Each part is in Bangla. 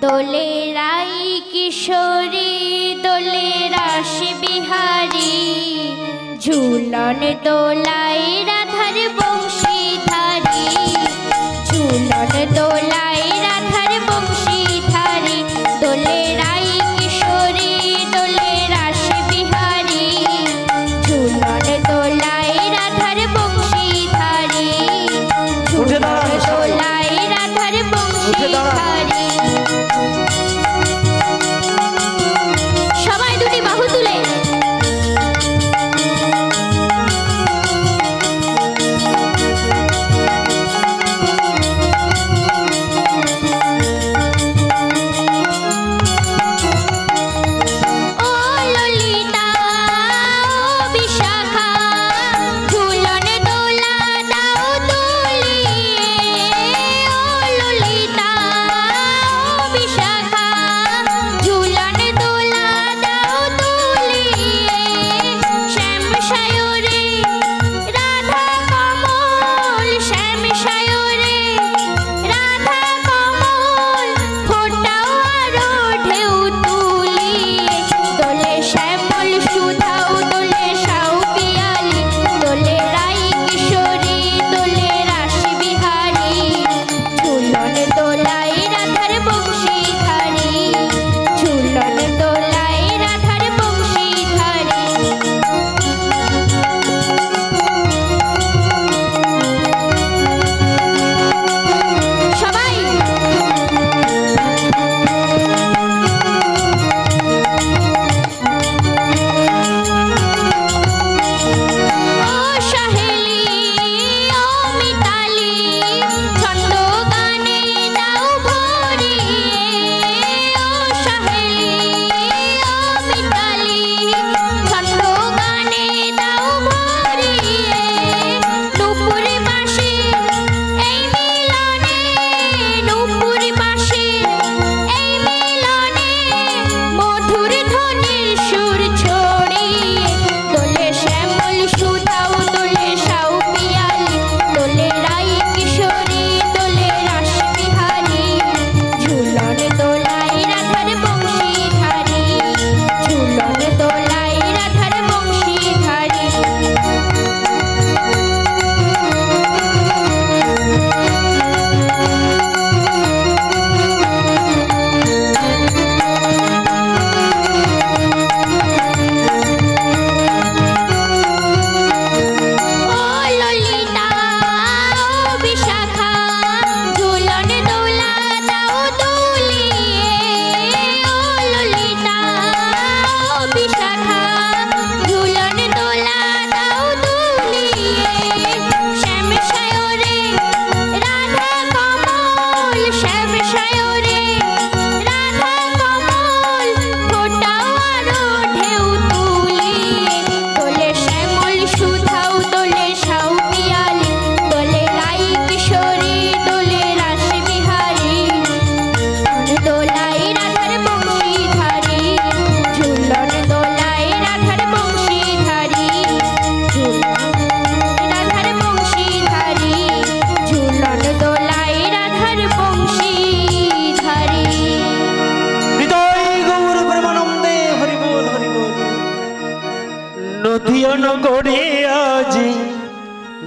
দোলে রাই কিশোরী দোলে রাস বিহারী ঝুলন দোলাই রাধার বংশীধারী ঝুলন দোলাই রাধার বংশীধারী দোলে রাই কিশোরী দোলে রাস বিহারী ঝুলন দোলাই রাধার বংশীধারী ঝুলন দোলাই রাধার বংশীধারী। সবাই দুটি বাহু তুলে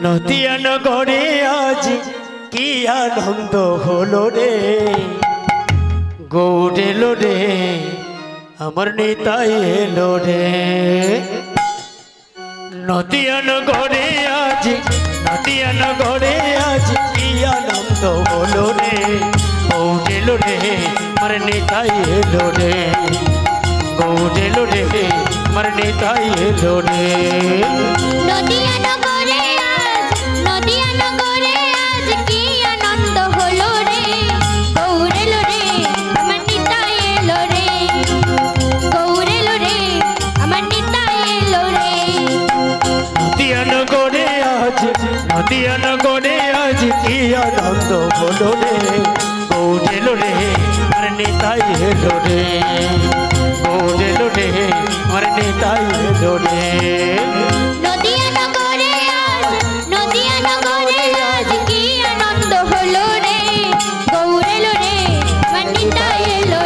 নদিয়া নগরে আজ কি আনন্দ হলো রে গৌর এলো রে আমার নিতাই এলো রে নদিয়া নগরে আজ কি আনন্দ হলো রে গৌর এলো রে আমার নিতাই এলো রে গৌর এলো রে আমার নিতাই এলো রে নদিয়া নগরে আজ কি আনন্দ হলো রে গৌর এলো রে আমার নিতাই এলো রে গৌর এলো রে আমার নিতাই এলো রে নদিয়া নগরে আজ কি আনন্দ হলো রে গৌর এলো রে আমার নিতাই এলো রে গৌর এলো রে আমার নিতাই এলো রে নদিয়া নগরে আজ কি আনন্দ হলো রে গৌর এলো রে আমার নিতাই এলো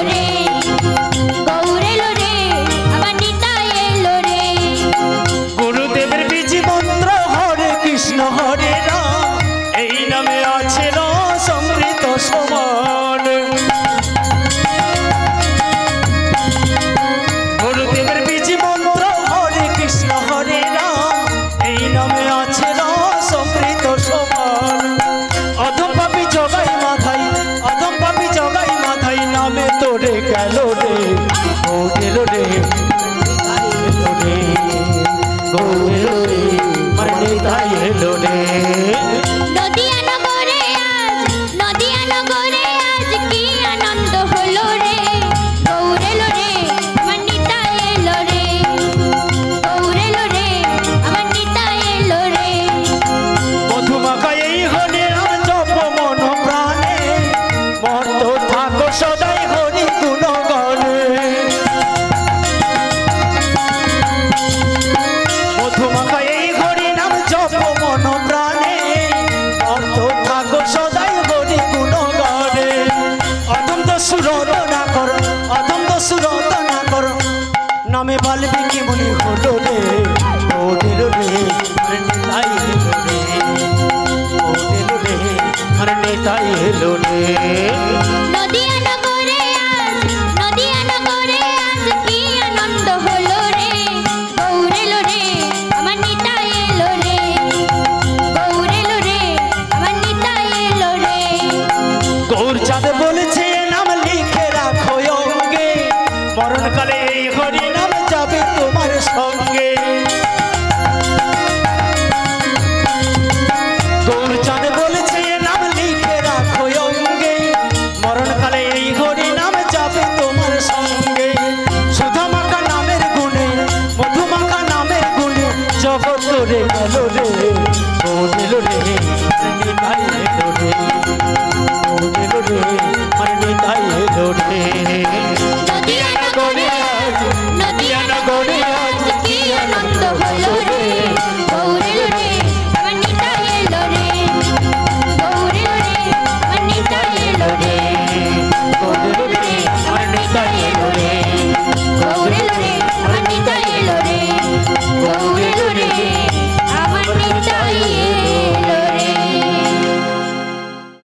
গৌর এলো রে আমার নিতাই এলো রে